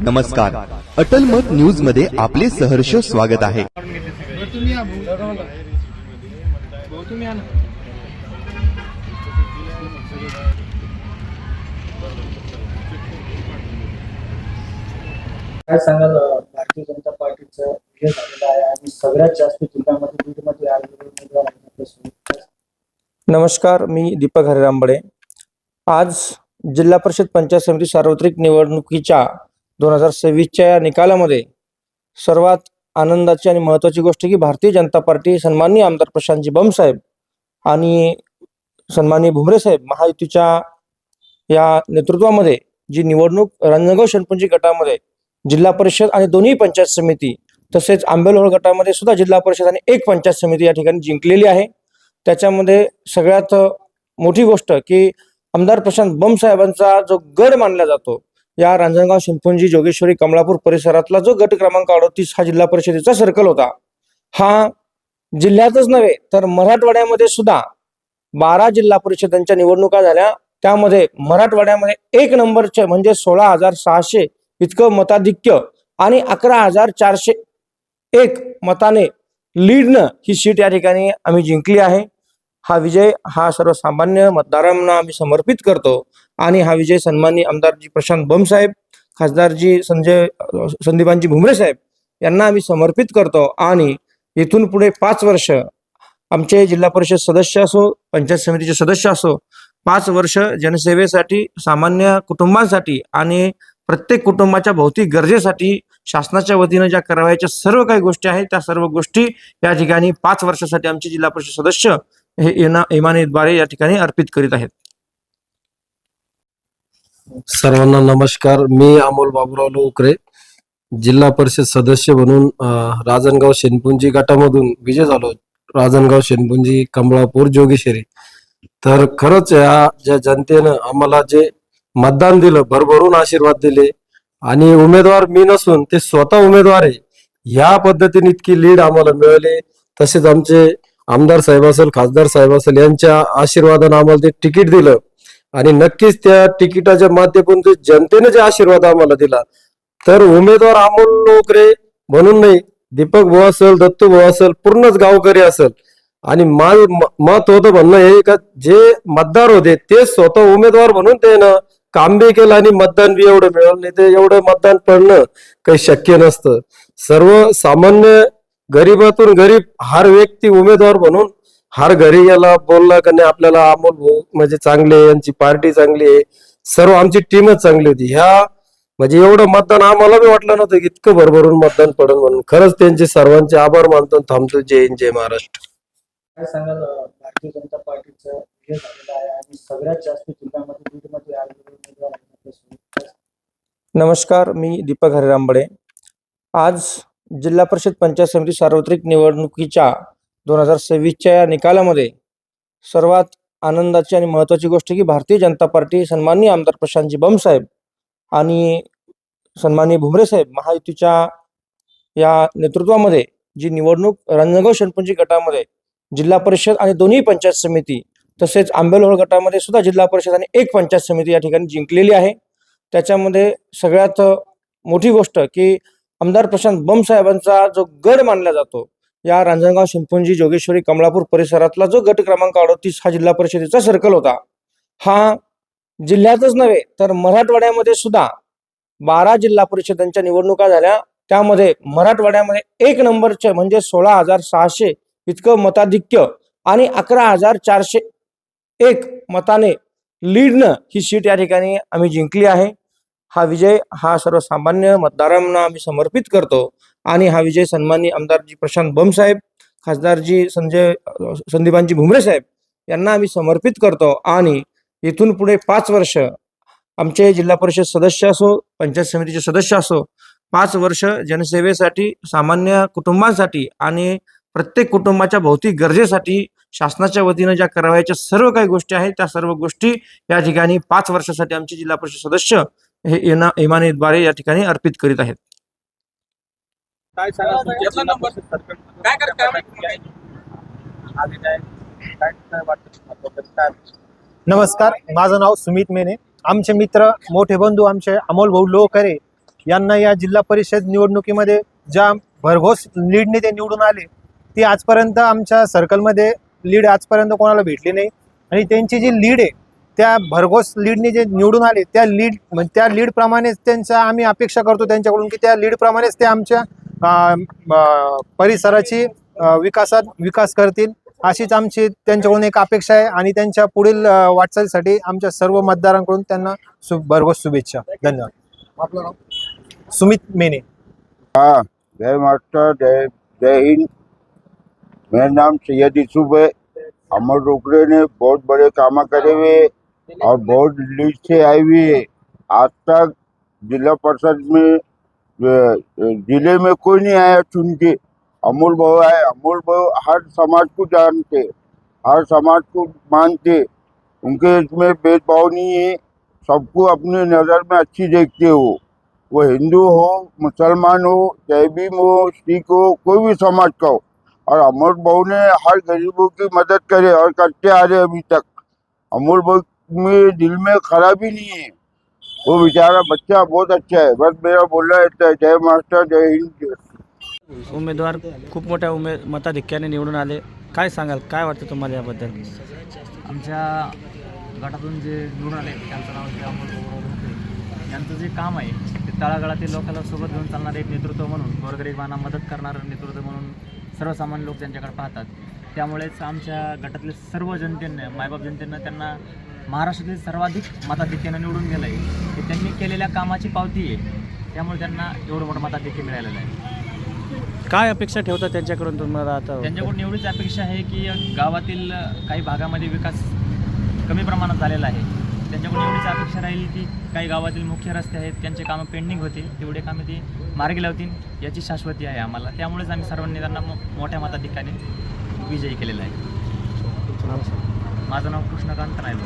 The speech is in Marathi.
नमस्कार, अटल मत न्यूज मध्ये आपले सहर्ष स्वागत आहे। काय सांगाल भारतीय जनता पार्टीचं विजय झालेला आहे आणि सगळ्यात जास्त जिल्ह्यामध्ये बीडमध्ये आलेले उमेदवार आहेत। नमस्कार, मी दीपक हरिरामबडे। आज जिल्हा परिषद पंचायत समिती सार्वत्रिक निवडणुकीच्या 2026च्या या निकालामध्ये सर्वात आनंदाची आणि महत्त्वाची गोष्ट की भारतीय जनता पार्टी सन्माननीय आमदार प्रशांतजी बंब साहेब आणि सन्माननीय भुमरे साहेब महायुतीच्या या नेतृत्वामध्ये जी निवडणूक रांजणगाव शेणपुंजी गटामध्ये जिल्हा परिषद आणि दोन्ही पंचायत समिती तसेच आंबेलोळ गटामध्ये सुद्धा जिल्हा परिषद आणि एक पंचायत समिती या ठिकाणी जिंकलेली आहे। त्याच्यामध्ये सगळ्यात मोठी गोष्ट की आमदार प्रशांत बंब साहेबांचा जो गड मानला जातो या रांजणगाव शेणपुंजी जोगेश्वरी कमलापूर परिसरातला जो गट क्रमांक 38 हा जिल्हा परिषदेचा सर्कल होता, हा जिल्ह्यातच नव्हे तर मराठवाड्यामध्ये सुद्धा 12 जिल्हा परिषदांच्या निवडणुका झाल्या। त्यामध्ये मराठवाड्यामध्ये 1 नंबरचे म्हणजे 16,600 इतकं मताधिक्य आणि 11,401 मताने लीडनं ही सीट या ठिकाणी आम्ही जिंकली आहे। हा विजय हा सर्वसामान्य मतदारांना आम्ही समर्पित करतो आणि हा विजय सन्माननीय आमदारजी प्रशांत बंब साहेब, खासदारजी संदीपानजी भुमरे साहेब यांना आम्ही समर्पित करतो आणि इथून पुढे 5 वर्ष आमचे जिल्हा परिषद सदस्य असो, पंचायत समितीचे सदस्य असो, 5 वर्ष जनसेवेसाठी, सामान्य कुटुंबांसाठी आणि प्रत्येक कुटुंबाच्या भौतिक गरजेसाठी शासनाच्या वतीने ज्या करावयाच्या सर्व काही गोष्टी आहेत त्या सर्व गोष्टी या ठिकाणी 5 वर्षासाठी आमचे जिल्हा परिषद सदस्य हे इमानीद्वारे या ठिकाणी अर्पित करीत आहेत। सर्वांना नमस्कार, मी अमोल बाबूराव लोकरे जिल्हा परिषद सदस्य म्हणून रांजणगाव शेणपुंजी गटामधून विजय झालो। रांजणगाव शेणपुंजी कमलापूर जोगेश्वरी। तर खरंच या ज्या जनतेनं आम्हाला जे मतदान दिलं, भरभरून आशीर्वाद दिले आणि उमेदवार मी नसून ते स्वतः उमेदवार आहे, ह्या पद्धतीने इतकी लीड आम्हाला मिळाली। तसेच आमचे आमदार साहेब असेल, खासदार साहेब असेल यांच्या आशीर्वादाने आम्हाला ते तिकीट दिलं आणि नक्कीच त्या तिकिटाच्या माध्यमातून जनतेने जे आशीर्वाद आम्हाला दिला, तर उमेदवार अमोल लोकरे म्हणून नाही, दीपक भाऊ असेल, दत्तू भाऊ असेल, पूर्णच गावकरी असेल आणि मत होतं म्हणणं हे का जे मतदार होते ते स्वतः उमेदवार म्हणून त्यानं काम बी केलं आणि मतदान बी एवढं मिळालं, नाही ते एवढं मतदान पडणं काही शक्य नसतं। सर्वसामान्य गरीबातून गरीब हर व्यक्ती उमेदवार म्हणून हर घरी याला बोलला का नाही आपल्याला अमोल भाऊ म्हणजे चांगले, यांची पार्टी चांगली आहे, सर्व आमची टीमच चांगली होती। ह्या म्हणजे एवढं मतदान आम्हाला बी वाटलं नव्हतं की इतकं भरभरून मतदान पडेल म्हणून। खरंच त्यांचे सर्वांचे आभार मानतो। थांबतो। जय हिंद, जय महाराष्ट्र। काय सांगाल भारतीय जनता पार्टीचं विजय झालेला आहे आणि सगळ्यात जास्त जिल्ह्यामध्ये बीडमध्ये आलेले उमेदवार आहेत। नमस्कार, मी दीपक हरिरामबडे। आज जिल्हा परिषद पंचायत समिती सार्वत्रिक निवडणुकीच्या 2026च्या या निकालामध्ये सर्वात आनंदाची आणि महत्त्वाची गोष्ट की भारतीय जनता पार्टी सन्माननीय आमदार प्रशांतजी बंब साहेब आणि सन्माननीय भुमरे साहेब महायुतीच्या या नेतृत्वामध्ये जी निवडणूक रांजणगाव शेणपुंजी गटामध्ये जिल्हा परिषद आणि दोन्ही पंचायत समिती तसेच आंबेलोळ गटामध्ये सुद्धा जिल्हा परिषद आणि एक पंचायत समिती या ठिकाणी जिंकलेली आहे। त्याच्यामध्ये सगळ्यात मोठी गोष्ट की आमदार प्रशांत बंब साहेबांचा जो गड मानला जातो या रांजणगाव शेणपुंजी जोगेश्वरी कमलापूर परिसरातला जो गट क्रमांक 38 हा जिल्हा परिषदेचा सर्कल होता, हा जिल्ह्यातच नव्हे तर मराठवाड्यामध्ये सुद्धा 12 जिल्हा परिषदांच्या निवडणुका झाल्या। त्यामध्ये मराठवाड्यामध्ये 1 नंबरचे म्हणजे 16,600 इतकं मताधिक्य आणि 11,401 मताने लीडनं ही सीट या ठिकाणी आम्ही जिंकली आहे। हा विजय हा सर्वसामान्य मतदारांना आम्ही समर्पित करतो आणि हा विजय सन्माननीय आमदारजी प्रशांत बंब साहेब, खासदारजी संदीपानजी भुमरे साहेब यांना आम्ही समर्पित करतो आणि इथून पुढे 5 वर्ष आमचे जिल्हा परिषद सदस्य असो, पंचायत समितीचे सदस्य असो, 5 वर्ष जनसेवेसाठी, सामान्य कुटुंबांसाठी आणि प्रत्येक कुटुंबाच्या भौतिक गरजेसाठी शासनाच्या वतीने ज्या करावयाच्या सर्व काही गोष्टी आहेत त्या सर्व गोष्टी या ठिकाणी 5 वर्षासाठी आमचे जिल्हा परिषद सदस्य हे इमानीद्वारे या ठिकाणी अर्पित करीत आहेत। नमस्कार, माझं नाव सुमित मेने। आमचे मित्र, मोठे बंधू आमचे अमोल भाऊ लोकरे यांना या जिल्हा परिषद निवडणुकीमध्ये ज्या भरघोस लीडने ते निवडून आले, ती आजपर्यंत आमच्या सर्कलमध्ये लीड आजपर्यंत कोणाला भेटली नाही. आणि त्यांची जी लीड आहे, त्या भरघोस लीडने जे निवडून आले त्या लीडप्रमाणेच त्यांच्या आम्ही अपेक्षा करतो त्यांच्याकडून की त्या लीडप्रमाणेच ते आमच्या परिसराची विकास करतील, अशीच आमची त्यांच्याकडून एक अपेक्षा आहे. आणि त्यांच्या पुढील वाटचालीसाठी आमच्या सर्व मतदारांकडून त्यांना भरघोस शुभेच्छा. धन्यवाद. आपलं नाव? सुमित मेने. हाँ, जय मास्टर, जय हिंद। मेरा नाम सैयद यूसुफ है। अमर रोकड़े ने बहुत बड़े काम करे हुए और बहुत लीड से आई हुई है। आज तक जिला परिषद में जिले में कोई नहीं आया चुन के। अमोल भाऊ आए। अमोल भाऊ हर समाज को जानते, हर समाज को मानते, उनके इसमें भेदभाव नहीं है, सबको अपनी नज़र में अच्छी देखते हो। वो हिंदू हो, मुसलमान हो, जैबीम हो, सिख हो, कोई भी समाज का हो। और अमोल भाऊ ने हर गरीबों की मदद करे और करते आ रहे अभी तक। अमोल भाऊ में दिल में खराबी नहीं है, वो बेचारा बच्चा बहुत अच्छा है। बस मेरा बोलना है जय मास्टर, जय हिंद। उमेदवार खूप मोठ्या मताधिक्याने निवडून आले, काय सांगाल, काय वाटतं तुम्हाला याबद्दल? आमच्या गटातून जे निवडून आले त्यांचं नाव आहे अमोल भाऊ. यांचं जे काम आहे ते तळागाळातील लोकांना सोबत घेऊन चालणारे एक नेतृत्व म्हणून, गोरगरिबांना मदत करणारं नेतृत्व म्हणून सर्वसामान्य लोक त्यांच्याकडे पाहतात. त्यामुळेच आमच्या गटातले सर्व जनतेने, मायबाप जनतेनं त्यांना महाराष्ट्रातील सर्वाधिक मताधिक्यानं निवडून गेलं आहे. ते त्यांनी केलेल्या कामाची पावती आहे, त्यामुळे त्यांना एवढं मोठं मताधिक्य मिळालेलं आहे. काय अपेक्षा ठेवता त्यांच्याकडून तुम्हाला आता? त्यांच्याकडून एवढीच अपेक्षा आहे की गावातील काही भागामध्ये विकास कमी प्रमाणात झालेला आहे. त्यांच्याकडून एवढीच अपेक्षा राहील की काही गावातील मुख्य रस्ते आहेत, त्यांचे कामं पेंडिंग होते, तेवढे कामे ते मार्गी लावतील याची शाश्वती आहे आम्हाला. त्यामुळेच आम्ही सर्वांनी त्यांना मोठ्या मताधिक्याने विजयी केलेला आहे. माझं नाव कृष्णकांत नायलू.